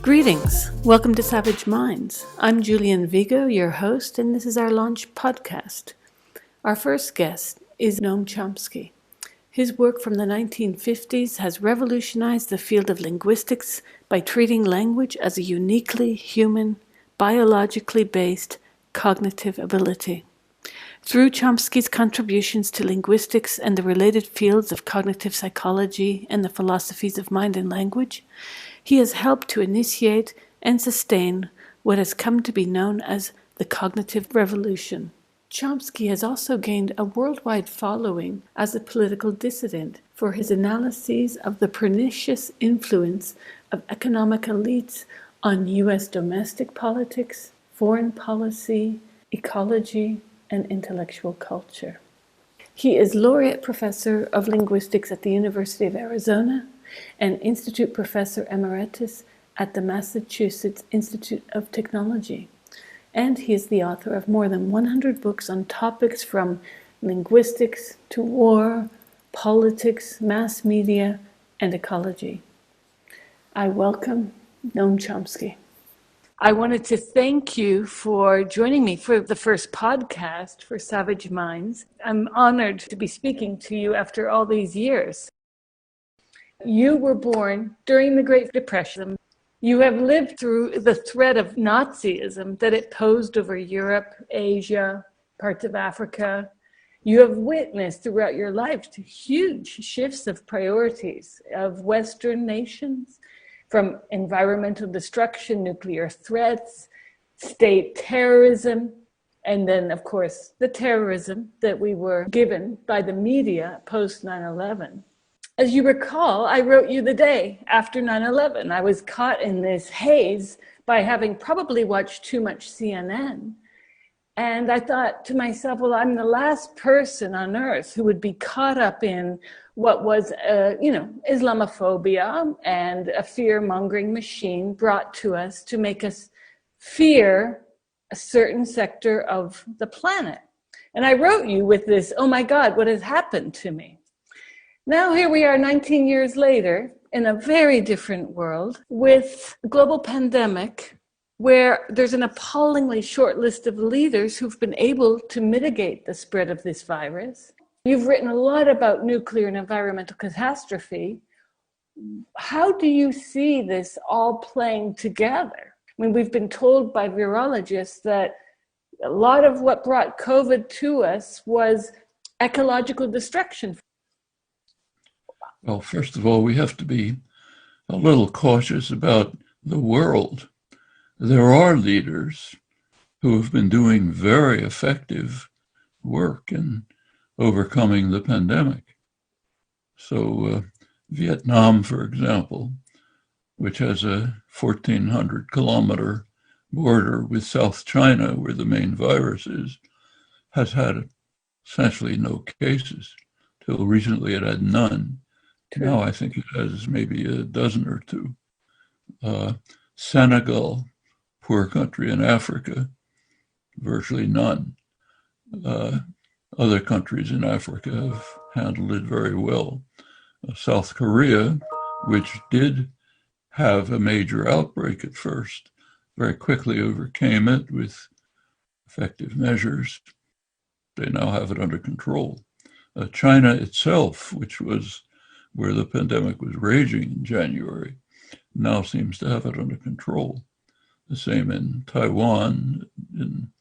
Greetings. Welcome to Savage Minds. I'm Julian Vigo, your host, and this is our launch podcast. Our first guest is Noam Chomsky. His work from the 1950s has revolutionized the field of linguistics by treating language as a uniquely human, biologically based cognitive ability. Through Chomsky's contributions to linguistics and the related fields of cognitive psychology and the philosophies of mind and language, he has helped to initiate and sustain what has come to be known as the cognitive revolution. Chomsky has also gained a worldwide following as a political dissident for his analyses of the pernicious influence of economic elites on U.S. domestic politics, foreign policy, ecology, and intellectual culture. He is laureate professor of linguistics at the University of Arizona and institute professor emeritus at the Massachusetts Institute of Technology. And he is the author of more than 100 books on topics from linguistics to war, politics, mass media, and ecology. I welcome Noam Chomsky. I wanted to thank you for joining me for the first podcast for Savage Minds. I'm honored to be speaking to you after all these years. You were born during the Great Depression. You have lived through the threat of Nazism that it posed over Europe, Asia, parts of Africa. You have witnessed throughout your life to huge shifts of priorities of Western nations, from environmental destruction, nuclear threats, state terrorism, and then, of course, the terrorism that we were given by the media post 9/11. As you recall, I wrote you the day after 9/11. I was caught in this haze by having probably watched too much CNN. And I thought to myself, well, I'm the last person on earth who would be caught up in what was, Islamophobia and a fear-mongering machine brought to us to make us fear a certain sector of the planet. And I wrote you with this, oh my God, what has happened to me? Now here we are 19 years later in a very different world with a global pandemic where there's an appallingly short list of leaders who've been able to mitigate the spread of this virus. You've written a lot about nuclear and environmental catastrophe. How do you see this all playing together? I mean, we've been told by virologists that a lot of what brought COVID to us was ecological destruction. Well, first of all, we have to be a little cautious about the world. There are leaders who have been doing very effective work in overcoming the pandemic. So Vietnam, for example, which has a 1,400-kilometer border with South China, where the main virus is, has had essentially no cases. Till recently it had none. Now I think it has maybe a dozen or two. Senegal, poor country in Africa, virtually none. Other countries in Africa have handled it very well. South Korea, which did have a major outbreak at first, very quickly overcame it with effective measures. They now have it under control. China itself, which was where the pandemic was raging in January, now seems to have it under control. The same in Taiwan, in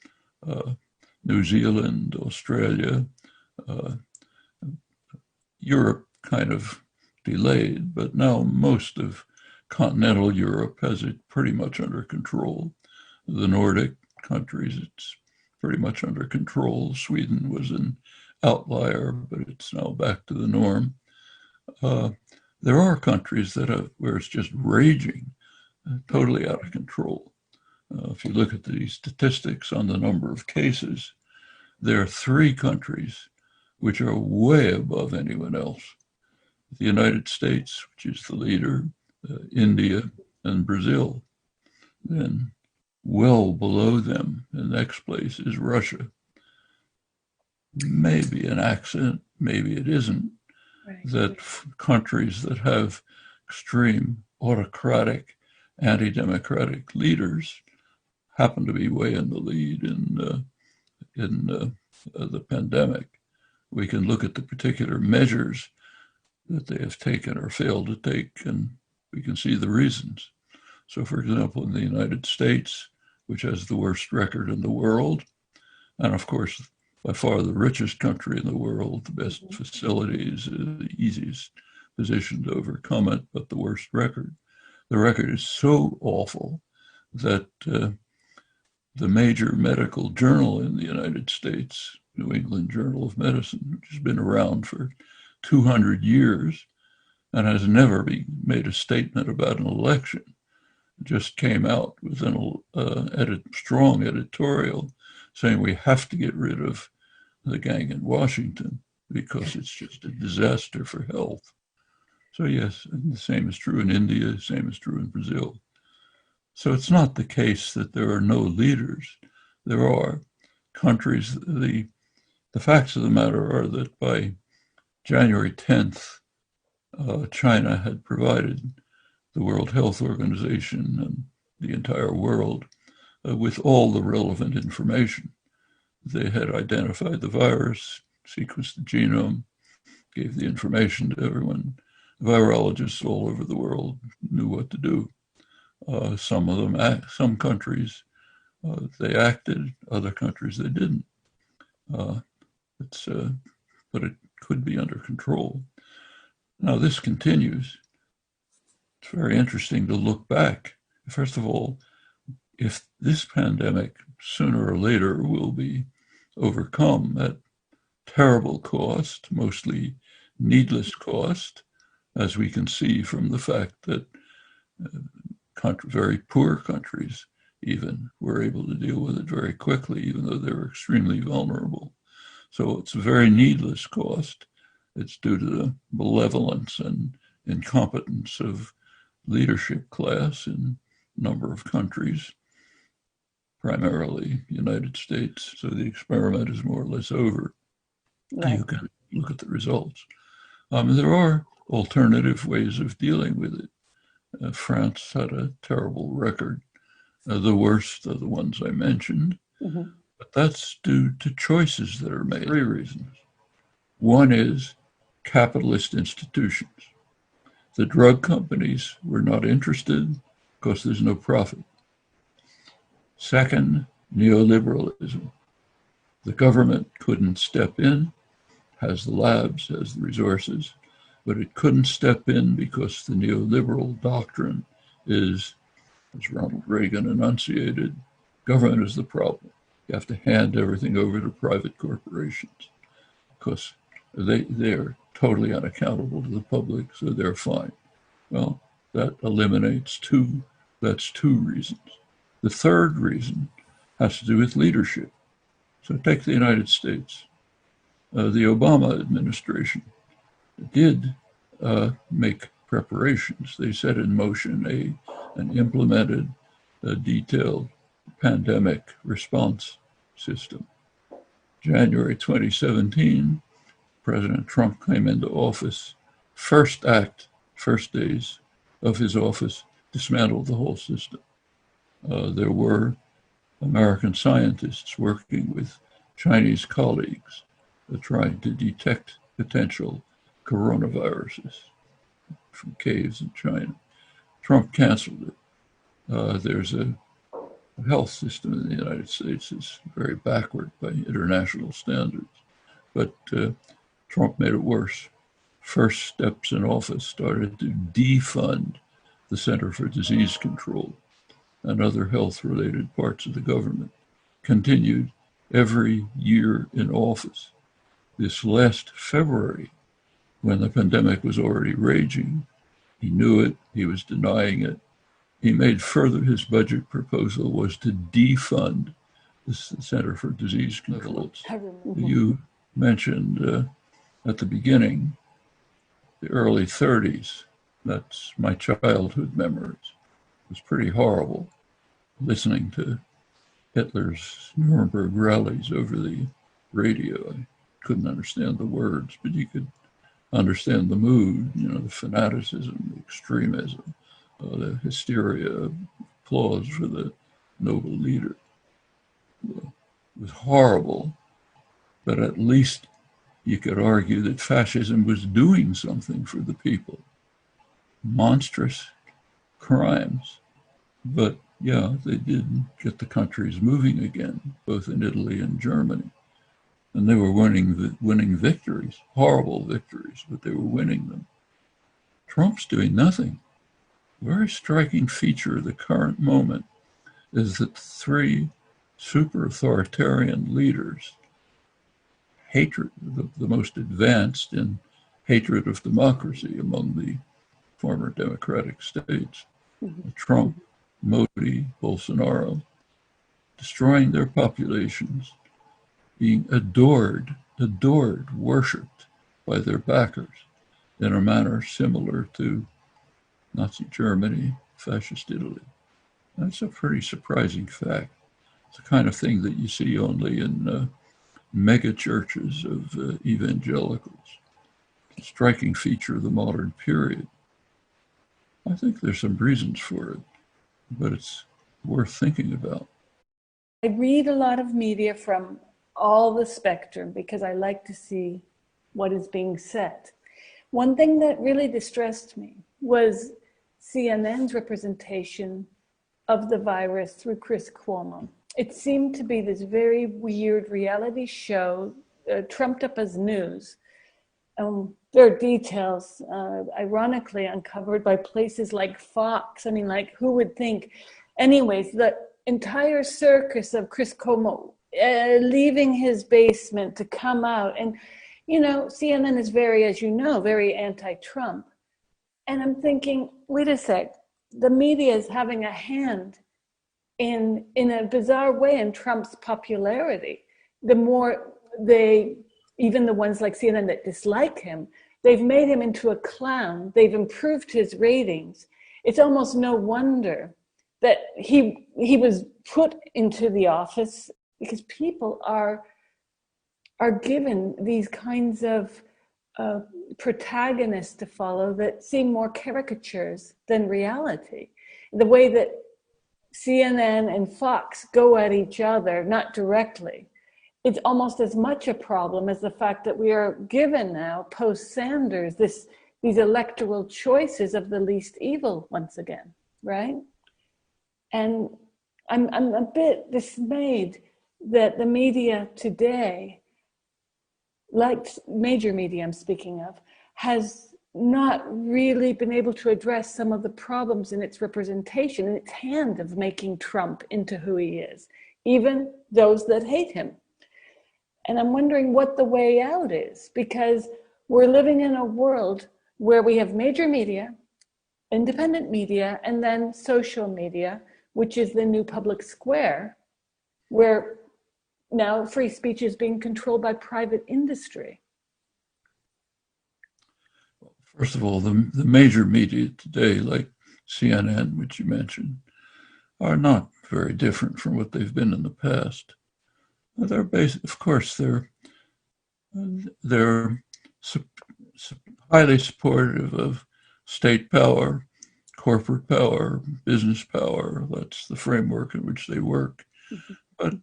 New Zealand, Australia. Europe kind of delayed, but now most of continental Europe has it pretty much under control. The Nordic countries, it's pretty much under control. Sweden was an outlier, but it's now back to the norm. There are countries where it's just raging, totally out of control. If you look at the statistics on the number of cases, there are 3 countries which are way above anyone else. The United States, which is the leader, India, and Brazil. Then well below them, the next place is Russia. Maybe an accident, maybe it isn't. Right. That countries that have extreme autocratic anti-democratic leaders happen to be way in the lead in the pandemic. We can look at the particular measures that they have taken or failed to take, and we can see the reasons. So, for example, in the United States, which has the worst record in the world, and of course, by far the richest country in the world, the best facilities, the easiest position to overcome it, but the worst record. The record is so awful that the major medical journal in the United States, New England Journal of Medicine, which has been around for 200 years and has never made a statement about an election, just came out with a strong editorial saying we have to get rid of the gang in Washington because it's just a disaster for health. So yes, and the same is true in India, the same is true in Brazil. So it's not the case that there are no leaders. There are countries. The facts of the matter are that by January 10th, China had provided the World Health Organization and the entire world with all the relevant information. They had identified the virus, sequenced the genome, gave the information to everyone. Virologists all over the world knew what to do. Some countries, they acted, other countries they didn't. But it could be under control. Now this continues. It's very interesting to look back. First of all, if this pandemic sooner or later will be overcome at terrible cost, mostly needless cost, as we can see from the fact that very poor countries even were able to deal with it very quickly, even though they were extremely vulnerable. So it's a very needless cost. It's due to the malevolence and incompetence of leadership class in a number of countries, primarily United States. So the experiment is more or less over. Right. You can look at the results. There are alternative ways of dealing with it. France had a terrible record, the worst of the ones I mentioned, but that's due to choices that are made. 3 reasons. One is capitalist institutions. The drug companies were not interested because there's no profit. Second, neoliberalism. The government couldn't step in, has the labs, has the resources, but it couldn't step in because the neoliberal doctrine is, as Ronald Reagan enunciated, government is the problem. You have to hand everything over to private corporations because they're totally unaccountable to the public, so they're fine. Well, that eliminates that's 2 reasons. The third reason has to do with leadership. So take the United States. The Obama administration did make preparations. They set in motion and implemented a detailed pandemic response system. January 2017, President Trump came into office. First days of his office, dismantled the whole system. There were American scientists working with Chinese colleagues trying to detect potential coronaviruses from caves in China. Trump canceled it. There's a health system in the United States that's very backward by international standards, but Trump made it worse. First steps in office started to defund the Center for Disease Control and other health-related parts of the government. Continued every year in office. This last February, when the pandemic was already raging, he knew it, he was denying it. He made further, his budget proposal was to defund the Center for Disease Control. You mentioned at the beginning, the early 30s. That's my childhood memories. It was pretty horrible listening to Hitler's Nuremberg rallies over the radio. I couldn't understand the words, but you could understand the mood, the fanaticism, the extremism, the hysteria, applause for the noble leader. It was horrible, but at least you could argue that fascism was doing something for the people. Monstrous crimes, but yeah, they did get the countries moving again, both in Italy and Germany. And they were winning victories, horrible victories, but they were winning them. Trump's doing nothing. A very striking feature of the current moment is that three super authoritarian leaders, hatred, the most advanced in hatred of democracy among the former democratic states, Trump, Modi, Bolsonaro, destroying their populations, being adored, worshipped by their backers in a manner similar to Nazi Germany, fascist Italy. That's a pretty surprising fact. It's the kind of thing that you see only in mega churches of evangelicals. A striking feature of the modern period. I think there's some reasons for it, but it's worth thinking about. I read a lot of media from all the spectrum because I like to see what is being said. One thing that really distressed me was CNN's representation of the virus through Chris Cuomo. It seemed to be this very weird reality show, trumped up as news. There are details, ironically, uncovered by places like Fox. I mean, like, who would think? Anyways, the entire circus of Chris Cuomo leaving his basement to come out. And, you know, CNN is very, as you know, very anti-Trump. And I'm thinking, wait a sec, the media is having a hand in a bizarre way in Trump's popularity. The more they, even the ones like CNN that dislike him, they've made him into a clown. They've improved his ratings. It's almost no wonder that he was put into the office, because people are given these kinds of protagonists to follow that seem more caricatures than reality. The way that CNN and Fox go at each other, not directly, it's almost as much a problem as the fact that we are given now, post-Sanders, these electoral choices of the least evil once again, right? And I'm a bit dismayed that the media today, like major media I'm speaking of, has not really been able to address some of the problems in its representation, in its hand of making Trump into who he is, even those that hate him. And I'm wondering what the way out is, because we're living in a world where we have major media, independent media, and then social media, which is the new public square, where now free speech is being controlled by private industry. First of all, the major media today, like CNN, which you mentioned, are not very different from what they've been in the past. They're based, of course, they're highly supportive of state power, corporate power, business power. That's the framework in which they work. But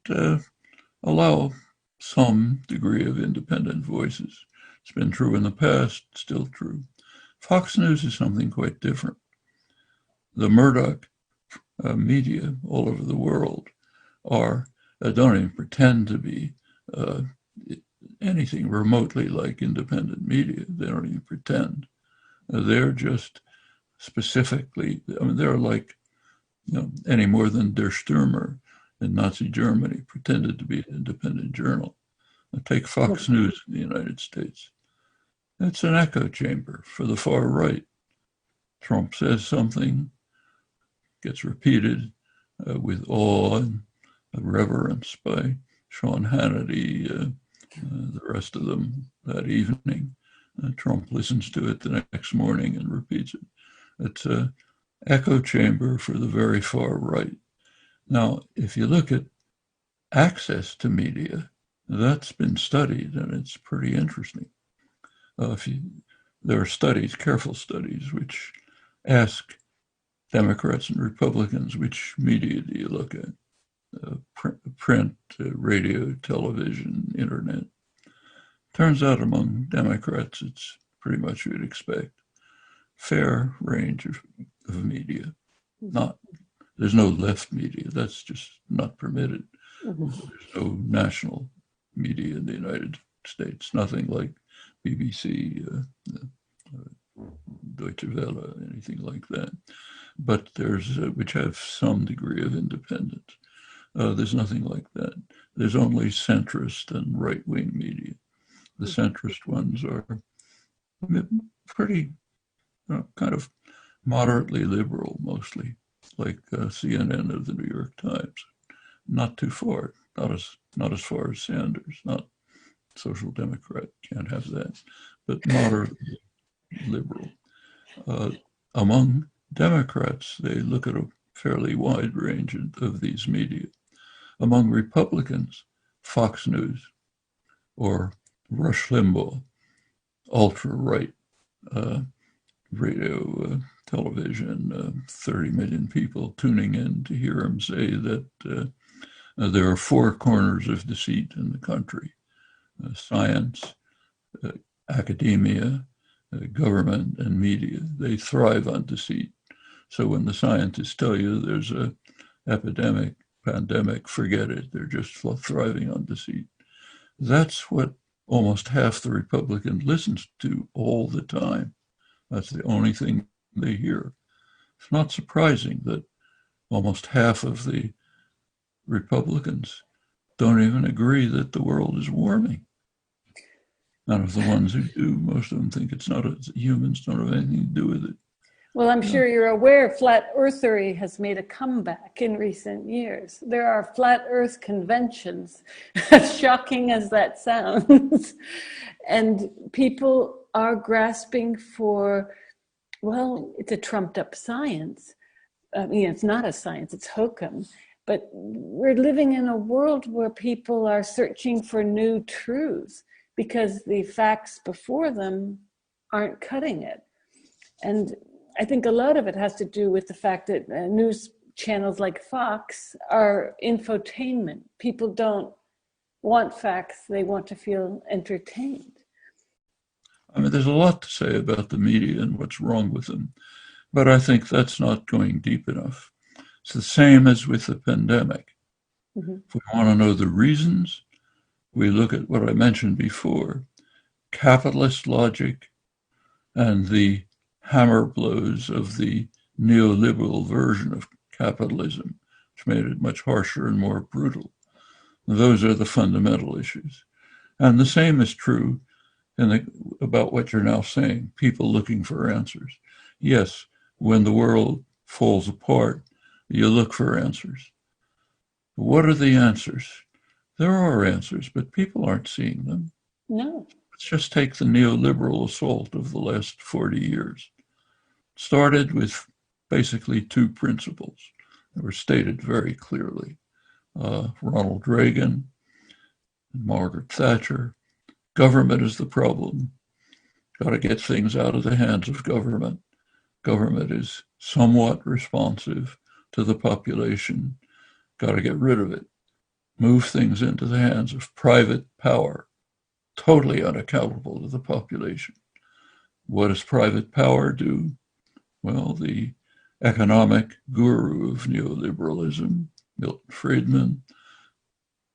allow some degree of independent voices. It's been true in the past, still true. Fox News is something quite different. The Murdoch media all over the world don't even pretend to be anything remotely like independent media. They don't even pretend. They're just specifically, I mean, they're like, any more than Der Stürmer in Nazi Germany pretended to be an independent journal. Take Fox News in the United States. It's an echo chamber for the far right. Trump says something, gets repeated with awe and reverence by Sean Hannity, the rest of them that evening. Trump listens to it the next morning and repeats it. It's an echo chamber for the very far right. Now, if you look at access to media, that's been studied, and it's pretty interesting. There are studies, careful studies, which ask Democrats and Republicans, which media do you look at? Print, radio, television, internet. Turns out among Democrats, it's pretty much what you'd expect. Fair range of media. There's no left media. That's just not permitted. There's no national media in the United States. Nothing like BBC, Deutsche Welle, anything like that. But there's which have some degree of independence. There's nothing like that. There's only centrist and right-wing media. The centrist ones are pretty kind of moderately liberal, mostly, like CNN or the New York Times. Not too far, not as far as Sanders, not social democrat, can't have that, but moderately liberal. Among Democrats, they look at a fairly wide range of these media. Among Republicans, Fox News or Rush Limbaugh, ultra-right radio, television, 30 million people tuning in to hear him say that there are four corners of deceit in the country: science, academia, government, and media. They thrive on deceit. So when the scientists tell you there's an epidemic, pandemic, forget it. They're just thriving on deceit. That's what almost half the Republican listens to all the time. That's the only thing they hear. It's not surprising that almost half of the Republicans don't even agree that the world is warming. None of the ones who do, most of them think it's not, humans don't have anything to do with it. Well, I'm sure you're aware flat earthery has made a comeback in recent years. There are flat earth conventions, as shocking as that sounds. And people are grasping for, well, it's a trumped up science. I mean, it's not a science, it's hokum. But we're living in a world where people are searching for new truths because the facts before them aren't cutting it. And I think a lot of it has to do with the fact that news channels like Fox are infotainment. People don't want facts, they want to feel entertained. I mean, there's a lot to say about the media and what's wrong with them, but I think that's not going deep enough. It's the same as with the pandemic. If we want to know the reasons, we look at what I mentioned before, capitalist logic and the hammer blows of the neoliberal version of capitalism, which made it much harsher and more brutal. Those are the fundamental issues. And the same is true about what you're now saying, people looking for answers. Yes, when the world falls apart, you look for answers. What are the answers? There are answers, but people aren't seeing them. No. Let's just take the neoliberal assault of the last 40 years. It started with basically two principles that were stated very clearly. Ronald Reagan, Margaret Thatcher, government is the problem. Got to get things out of the hands of government. Government is somewhat responsive to the population. Got to get rid of it. Move things into the hands of private power, totally unaccountable to the population. What does private power do? Well, the economic guru of neoliberalism, Milton Friedman,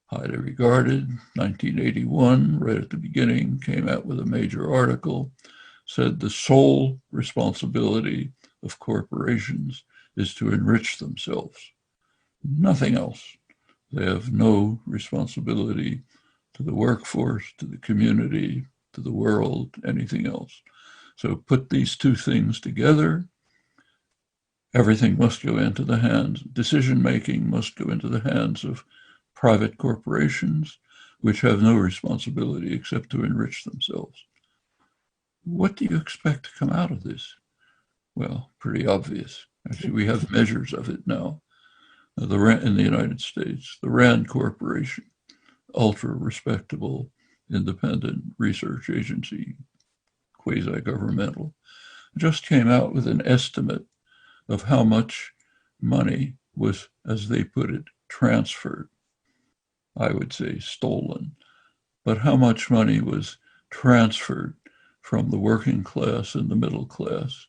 highly regarded, 1981, right at the beginning, came out with a major article, said the sole responsibility of corporations is to enrich themselves. Nothing else. They have no responsibility to the workforce, to the community, to the world, anything else. So put these two things together, everything must go into the hands, decision-making must go into the hands of private corporations, which have no responsibility except to enrich themselves. What do you expect to come out of this? Well, pretty obvious. Actually, we have measures of it now. In the United States, the Rand Corporation, ultra-respectable, independent research agency, quasi-governmental, just came out with an estimate of how much money was, as they put it, transferred. I would say stolen, but how much money was transferred from the working class and the middle class,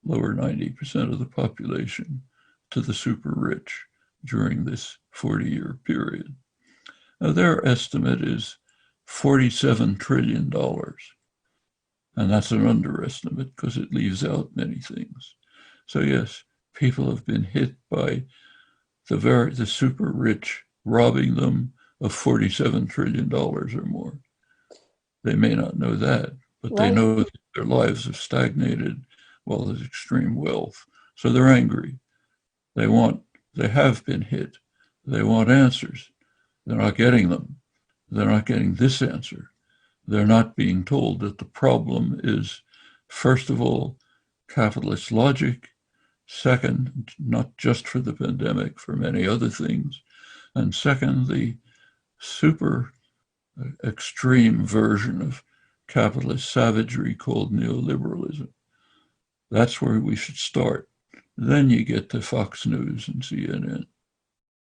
lower 90% of the population, to the super rich during this 40-year period. Now, their estimate is $47 trillion. And that's an underestimate because it leaves out many things. So yes, people have been hit by the super rich robbing them of $47 trillion or more. They may not know that, but they know that their lives have stagnated while there's extreme wealth. So they're angry. They have been hit. They want answers. They're not getting them. They're not getting this answer. They're not being told that the problem is, first of all, capitalist logic, second, not just for the pandemic, for many other things, and second, the super extreme version of capitalist savagery called neoliberalism. That's where we should start. Then you get to Fox News and CNN.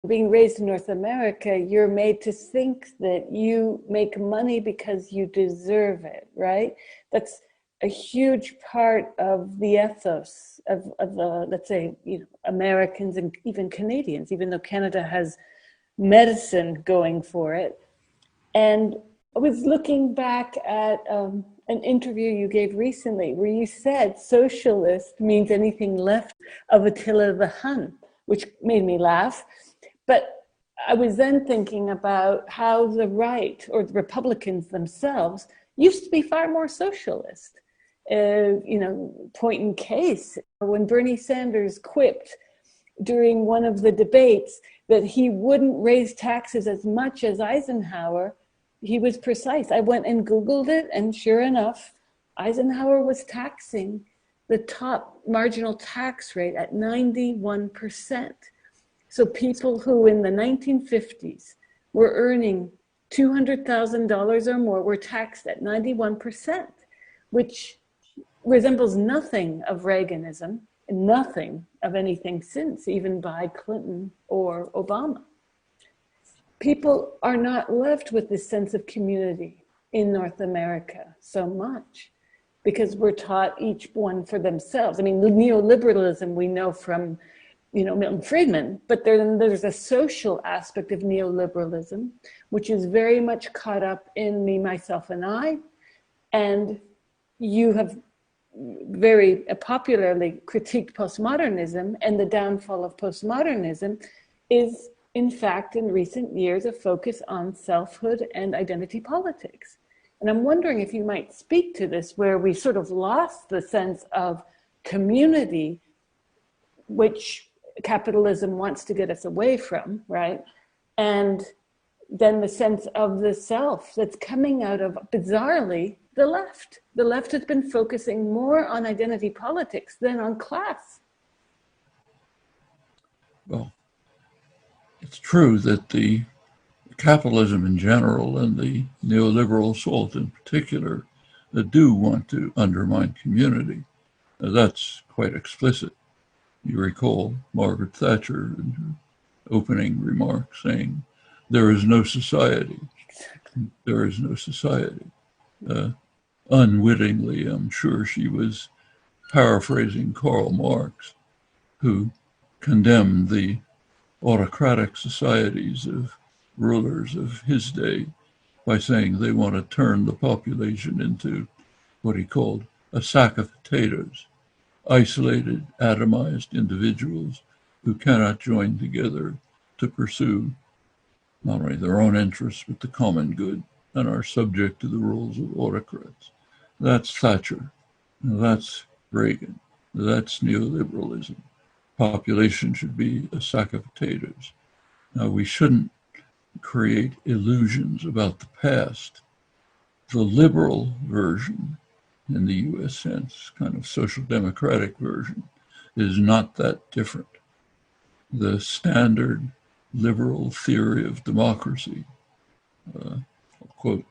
Being raised in North America, you're made to think that you make money because you deserve it, right? That's a huge part of the ethos of the, let's say, Americans and even Canadians, even though Canada has medicine going for it. And I was looking back at an interview you gave recently where you said socialist means anything left of Attila the Hun, which made me laugh. But I was then thinking about how the right, or the Republicans themselves, used to be far more socialist. Point in case, when Bernie Sanders quipped during one of the debates that he wouldn't raise taxes as much as Eisenhower, he was precise. I went and Googled it, and sure enough, Eisenhower was taxing the top marginal tax rate at 91%. So people who in the 1950s were earning $200,000 or more were taxed at 91%, which resembles nothing of Reaganism, nothing of anything since, even by Clinton or Obama. People are not left with this sense of community in North America so much because we're taught each one for themselves. I mean, the neoliberalism we know from Milton Friedman, but there's a social aspect of neoliberalism, which is very much caught up in me, myself, and I. And you have very popularly critiqued postmodernism, and the downfall of postmodernism is, in fact, in recent years, a focus on selfhood and identity politics. And I'm wondering if you might speak to this, where we sort of lost the sense of community, which capitalism wants to get us away from, right? And then the sense of the self that's coming out of, bizarrely, the left. The left has been focusing more on identity politics than on class. Well, it's true that the capitalism in general and the neoliberal assault in particular that do want to undermine community. That's quite explicit. You recall Margaret Thatcher in her opening remarks saying, "There is no society. There is no society." Unwittingly, I'm sure she was paraphrasing Karl Marx, who condemned the autocratic societies of rulers of his day by saying they want to turn the population into what he called a sack of potatoes, isolated, atomized individuals who cannot join together to pursue not only their own interests, but the common good, and are subject to the rules of autocrats. That's Thatcher. That's Reagan. That's neoliberalism. Population should be a sack of potatoes. Now, we shouldn't create illusions about the past. The liberal version, in the US sense, kind of social democratic version, is not that different. The standard liberal theory of democracy, I'll quote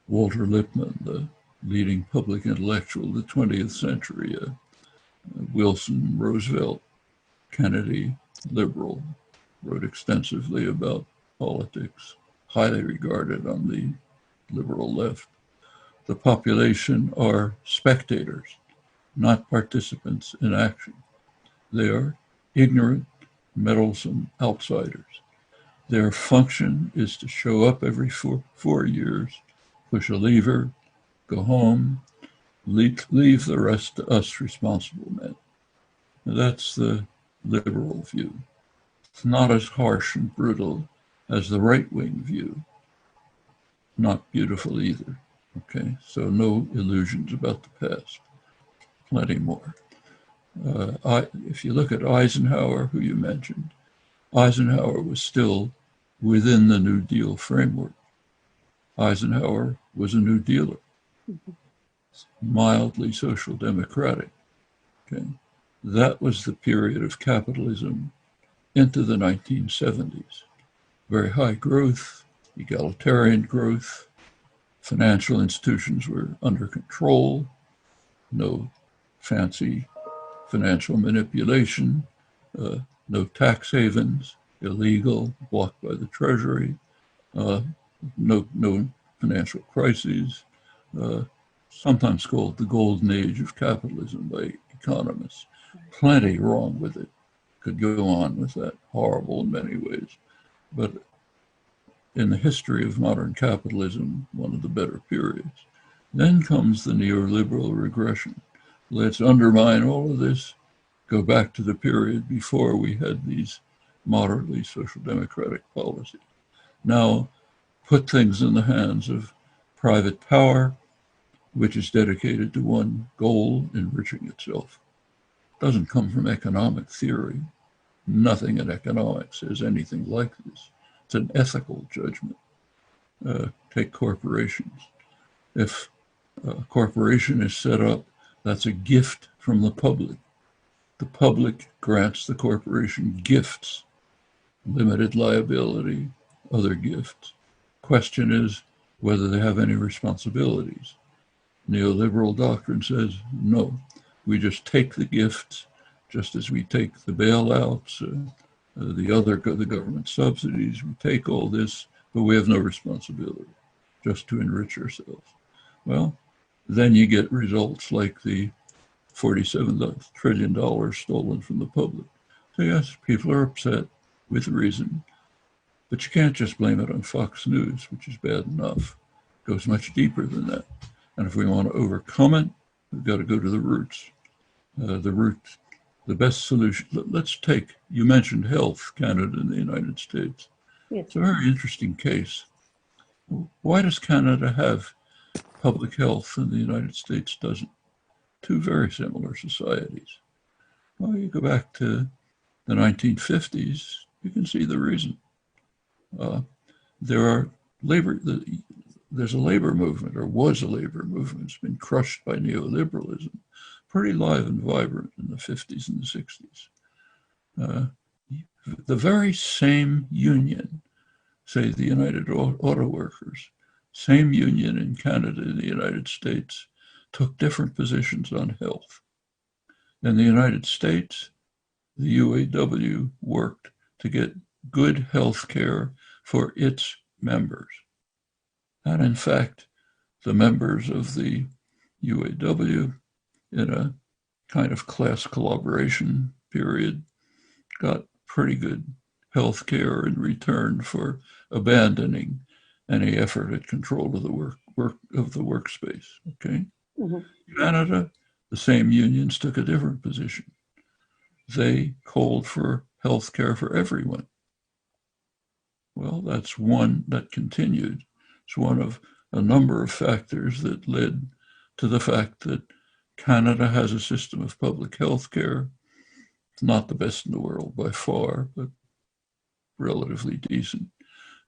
Walter Lippmann, the leading public intellectual of the 20th century, Wilson, Roosevelt, Kennedy, liberal, wrote extensively about politics, highly regarded on the liberal left. The population are spectators, not participants in action. They are ignorant, meddlesome outsiders. Their function is to show up every 4 years, push a lever, go home, leave the rest to us responsible men. Now, that's the liberal view. It's not as harsh and brutal as the right-wing view. Not beautiful either. Okay, so no illusions about the past. Plenty more. If you look at Eisenhower, who you mentioned, Eisenhower was still within the New Deal framework. Eisenhower was a New Dealer, mildly social democratic. Okay, that was the period of capitalism into the 1970s. Very high growth, egalitarian growth, financial institutions were under control, no fancy financial manipulation, no tax havens, illegal, blocked by the Treasury, no financial crises, sometimes called the golden age of capitalism by economists. Plenty wrong with it. Could go on with that, horrible in many ways. But in the history of modern capitalism, one of the better periods. Then comes the neoliberal regression. Let's undermine all of this, go back to the period before we had these moderately social democratic policies. Now, put things in the hands of private power, which is dedicated to one goal, enriching itself. It doesn't come from economic theory. Nothing in economics is anything like this. It's an ethical judgment. Take corporations. If a corporation is set up, that's a gift from the public. The public grants the corporation gifts, limited liability, other gifts. Question is whether they have any responsibilities. Neoliberal doctrine says no. We just take the gifts, just as we take the bailouts, the government subsidies. We take all this, but we have no responsibility, just to enrich ourselves. Well, then you get results like the $47 trillion stolen from the public. So yes, people are upset with reason, but you can't just blame it on Fox News, which is bad enough. It goes much deeper than that. And if we want to overcome it, we've got to go to the roots. The best solution. Let's take, you mentioned health, Canada and the United States. Yes. It's a very interesting case. Why does Canada have public health and the United States doesn't? Two very similar societies. Well, you go back to the 1950s, you can see the reason. There's a labor movement, or was a labor movement. It's been crushed by neoliberalism, pretty live and vibrant in the 50s and the 60s. The very same union, say the United Auto Workers, same union in Canada and the United States, took different positions on health. In the United States, the UAW worked to get good health care for its members. And in fact, the members of the UAW, in a kind of class collaboration period, got pretty good health care in return for abandoning any effort at control of the workspace. Okay. Mm-hmm. Canada, the same unions took a different position. They called for health care for everyone. Well, that's one that continued. It's one of a number of factors that led to the fact that Canada has a system of public health care. It's not the best in the world by far, but relatively decent.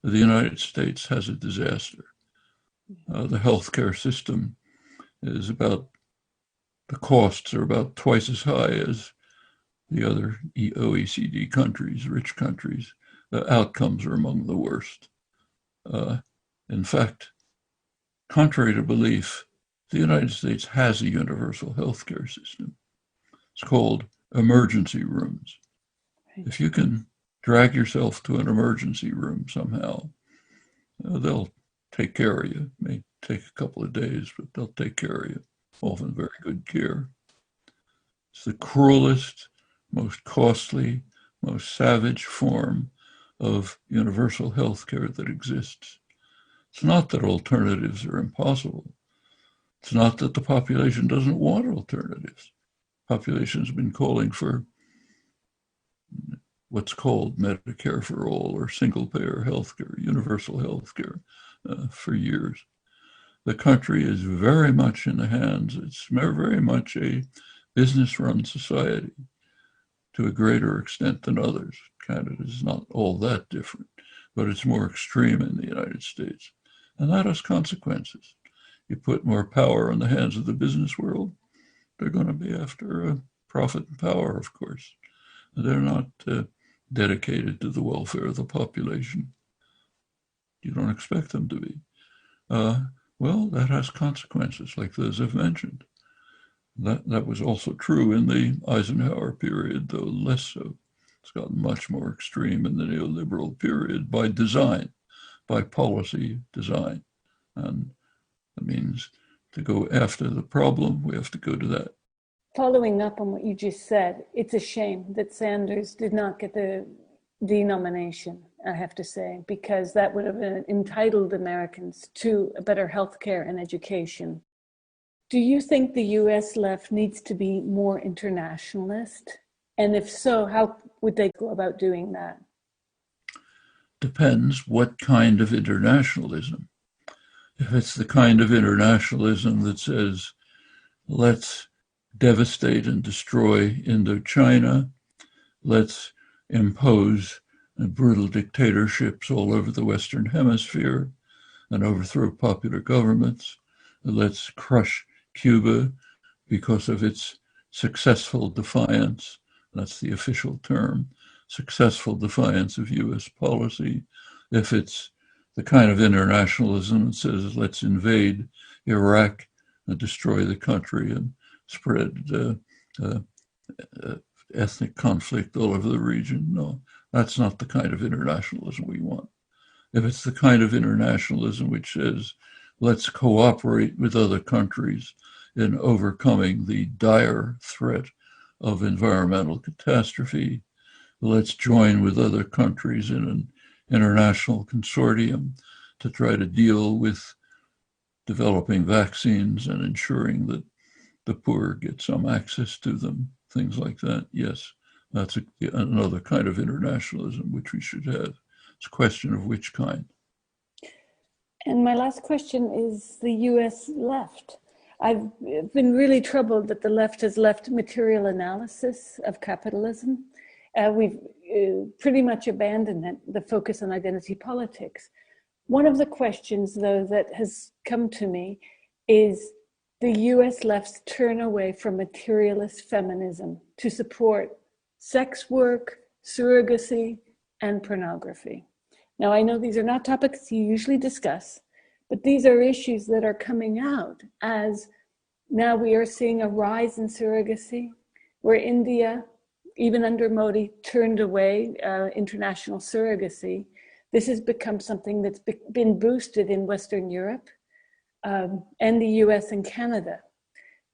The United States has a disaster. The healthcare system is about, the costs are about twice as high as the other OECD countries, rich countries. The outcomes are among the worst. In fact, contrary to belief, the United States has a universal healthcare system. It's called emergency rooms. If you can drag yourself to an emergency room somehow, they'll take care of you. It may take a couple of days, but they'll take care of you. Often very good care. It's the cruelest, most costly, most savage form of universal health care that exists. It's not that alternatives are impossible. It's not that the population doesn't want alternatives. The population has been calling for what's called Medicare for all or single-payer healthcare, universal healthcare for years. The country is very much in the hands, it's very much a business-run society to a greater extent than others. Canada is not all that different, but it's more extreme in the United States. And that has consequences. You put more power in the hands of the business world, they're going to be after profit and power, of course. They're not dedicated to the welfare of the population. You don't expect them to be. Well, that has consequences like those I've mentioned. That was also true in the Eisenhower period, though less so. It's gotten much more extreme in the neoliberal period by design, by policy design. And that means to go after the problem, we have to go to that. Following up on what you just said, it's a shame that Sanders did not get the nomination, I have to say, because that would have entitled Americans to a better healthcare and education. Do you think the US left needs to be more internationalist? And if so, how would they go about doing that? Depends what kind of internationalism. If it's the kind of internationalism that says, let's devastate and destroy Indochina, let's impose brutal dictatorships all over the Western Hemisphere and overthrow popular governments, let's crush Cuba because of its successful defiance, that's the official term, successful defiance of US policy. If it's the kind of internationalism that says, let's invade Iraq and destroy the country and spread ethnic conflict all over the region, no, that's not the kind of internationalism we want. If it's the kind of internationalism which says, let's cooperate with other countries in overcoming the dire threat of environmental catastrophe, let's join with other countries in an international consortium to try to deal with developing vaccines and ensuring that the poor get some access to them, things like that. Yes, that's another kind of internationalism which we should have. It's a question of which kind. And my last question is the US left. I've been really troubled that the left has left material analysis of capitalism. We've pretty much abandoned it, the focus on identity politics. One of the questions, though, that has come to me is the US left's turn away from materialist feminism to support sex work, surrogacy, and pornography. Now, I know these are not topics you usually discuss, but these are issues that are coming out as now we are seeing a rise in surrogacy, where India, even under Modi, turned away international surrogacy. This has become something that's been boosted in Western Europe and the US and Canada.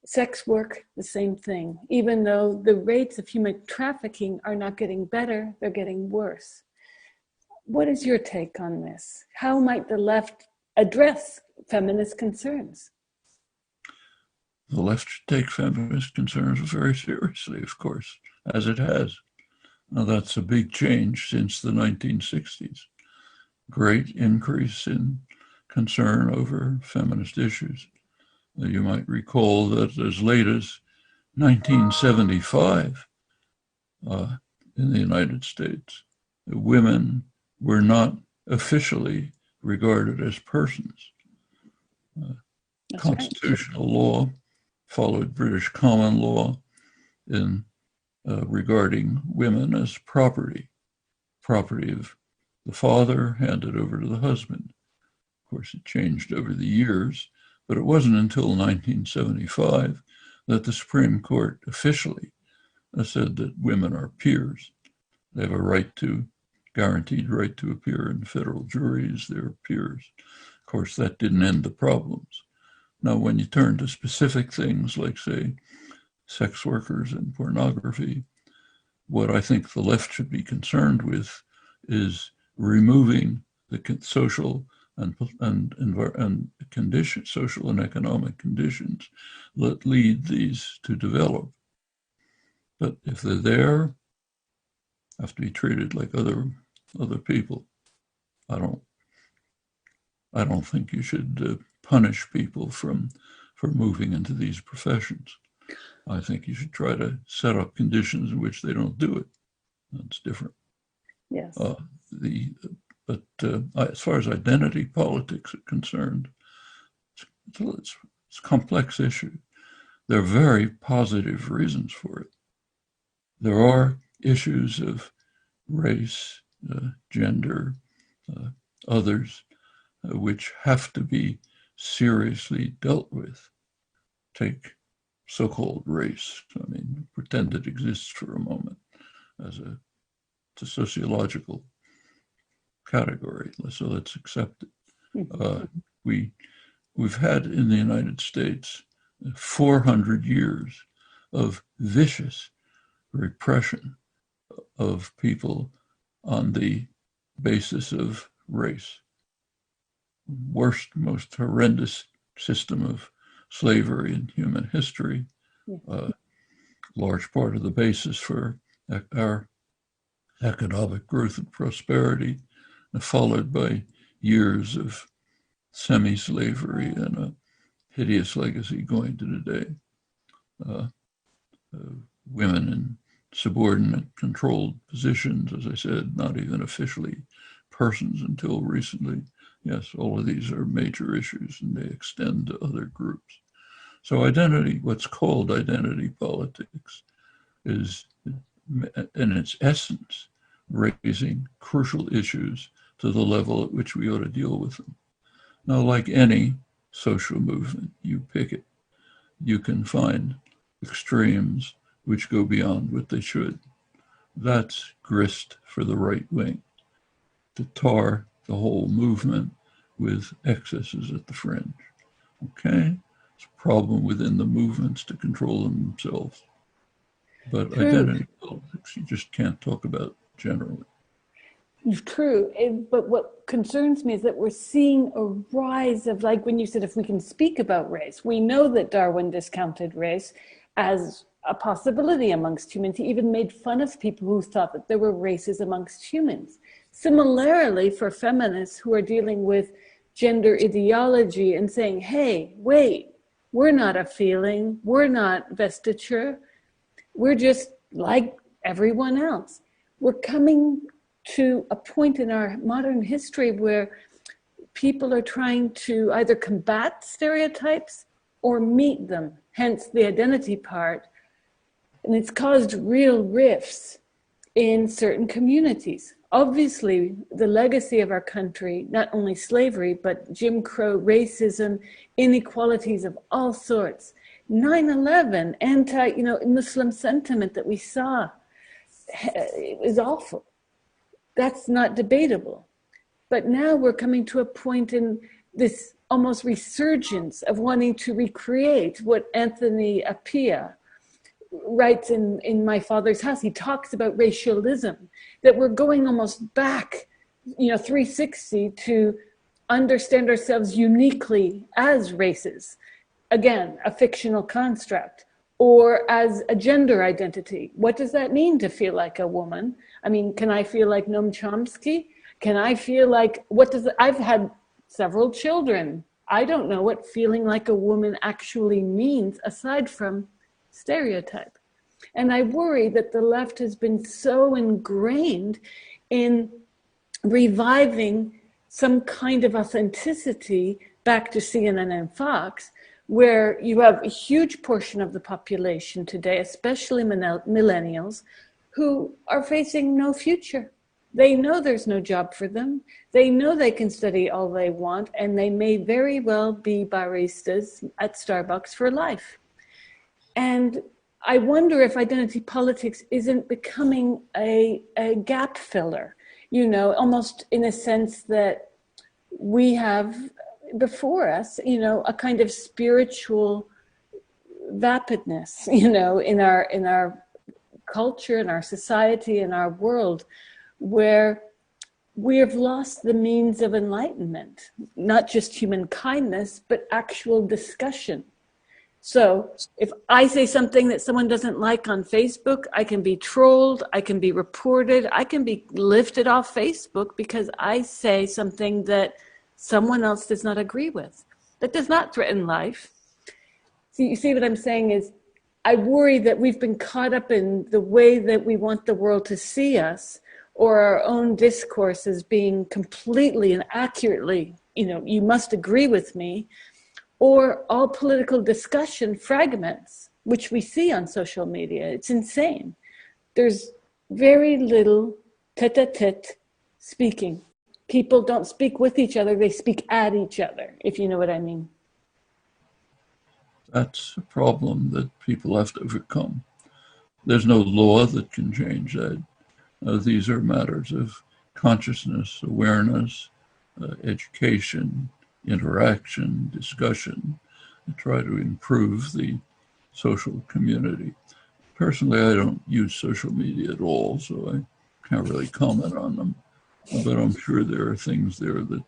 Sex work, the same thing. Even though the rates of human trafficking are not getting better, they're getting worse. What is your take on this? How might the left address feminist concerns? The left should take feminist concerns very seriously, of course, as it has. Now, that's a big change since the 1960s. Great increase in concern over feminist issues. You might recall that as late as 1975 in the United States, women were not officially regarded as persons. Constitutional law followed British common law in regarding women as property of the father handed over to the husband. Of course, it changed over the years, but it wasn't until 1975 that the Supreme Court officially said that women are peers. They have guaranteed right to appear in federal juries, their peers. Of course, that didn't end the problems. Now, when you turn to specific things like, say, sex workers and pornography, what I think the left should be concerned with is removing the social and conditions, social and economic conditions that lead these to develop. But if they're there, have to be treated like other people. I don't think you should punish people for moving into these professions. I think you should try to set up conditions in which they don't do it. That's different. Yes. But as far as identity politics are concerned, it's a complex issue. There are very positive reasons for it. There are issues of race, gender, others, which have to be seriously dealt with. Take so-called race. I mean, pretend it exists for a moment as a sociological category. So let's accept it. We've had in the United States 400 years of vicious repression of people on the basis of race. Worst, most horrendous system of slavery in human history. Large part of the basis for our economic growth and prosperity, followed by years of semi-slavery and a hideous legacy going to today. Women in subordinate controlled positions, as I said, not even officially persons until recently. Yes, all of these are major issues and they extend to other groups. So identity, what's called identity politics, is in its essence raising crucial issues to the level at which we ought to deal with them. Now, like any social movement, you pick it. You can find extremes which go beyond what they should. That's grist for the right wing, to tar the whole movement with excesses at the fringe. Okay? It's a problem within the movements to control them themselves. But true. Identity politics, you just can't talk about generally. True. But what concerns me is that we're seeing a rise of, like when you said, if we can speak about race, we know that Darwin discounted race as a possibility amongst humans. He even made fun of people who thought that there were races amongst humans. Similarly, for feminists who are dealing with gender ideology and saying, hey, wait, we're not a feeling, we're not vestiture, we're just like everyone else. We're coming to a point in our modern history where people are trying to either combat stereotypes or meet them, hence the identity part. And it's caused real rifts in certain communities. Obviously, the legacy of our country, not only slavery, but Jim Crow, racism, inequalities of all sorts, 9/11, Muslim sentiment that we saw, it was awful. That's not debatable. But now we're coming to a point in this almost resurgence of wanting to recreate what Anthony Appiah writes in My Father's House. He talks about racialism, that we're going almost back, 360 to understand ourselves uniquely as races. Again, a fictional construct, or as a gender identity. What does that mean to feel like a woman? I mean, can I feel like Noam Chomsky? Can I feel like, I've had several children. I don't know what feeling like a woman actually means aside from stereotype. And I worry that the left has been so ingrained in reviving some kind of authenticity back to CNN and Fox, where you have a huge portion of the population today, especially millennials, who are facing no future. They know there's no job for them. They know they can study all they want, and they may very well be baristas at Starbucks for life. And I wonder if identity politics isn't becoming a gap filler, almost in a sense that we have before us, a kind of spiritual vapidness, in our culture, in our society, in our world, where we have lost the means of enlightenment, not just human kindness, but actual discussion. So if I say something that someone doesn't like on Facebook, I can be trolled, I can be reported, I can be lifted off Facebook because I say something that someone else does not agree with. That does not threaten life. So you see what I'm saying is, I worry that we've been caught up in the way that we want the world to see us, or our own discourse as being completely and accurately, you must agree with me, or all political discussion fragments, which we see on social media. It's insane. There's very little tete-a-tete speaking. People don't speak with each other, they speak at each other, if you know what I mean. That's a problem that people have to overcome. There's no law that can change that. These are matters of consciousness, awareness, education, interaction, discussion, to try to improve the social community. Personally, I don't use social media at all, so I can't really comment on them, but I'm sure there are things there that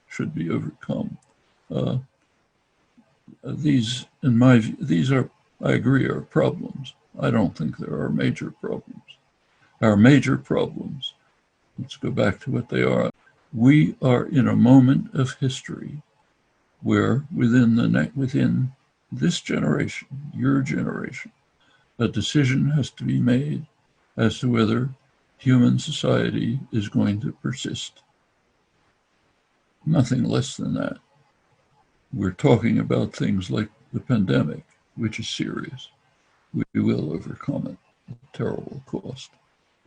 should be overcome. These, in my view, these are, I agree, are problems. I don't think there are major problems. Our major problems, let's go back to what they are. We are in a moment of history where within this generation, your generation, a decision has to be made as to whether human society is going to persist. Nothing less than that. We're talking about things like the pandemic, which is serious. We will overcome it at terrible cost.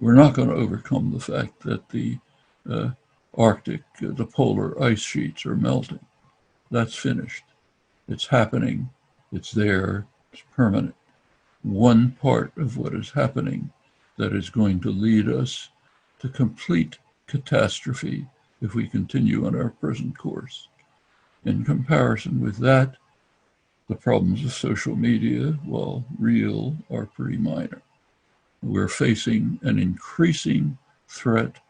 We're not going to overcome the fact that the Arctic, the polar ice sheets are melting. That's finished. It's happening. It's there. It's permanent. One part of what is happening that is going to lead us to complete catastrophe if we continue on our present course. In comparison with that, the problems of social media, while real, are pretty minor. We're facing an increasing threat,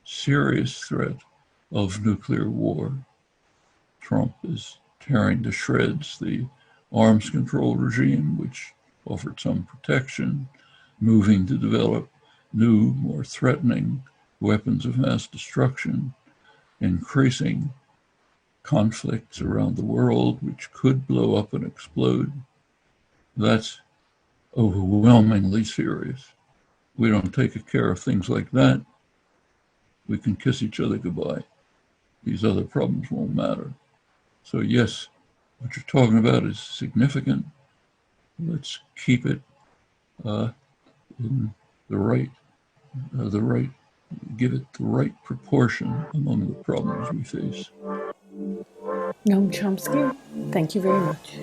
serious threat of nuclear war. Trump is tearing to shreds the arms control regime, which offered some protection, moving to develop new, more threatening weapons of mass destruction, increasing conflicts around the world, which could blow up and explode. That's overwhelmingly serious. We don't take care of things like that, we can kiss each other goodbye. These other problems won't matter. So yes, what you're talking about is significant. Let's keep it in the right, give it the right proportion among the problems we face. Noam Chomsky, thank you very much.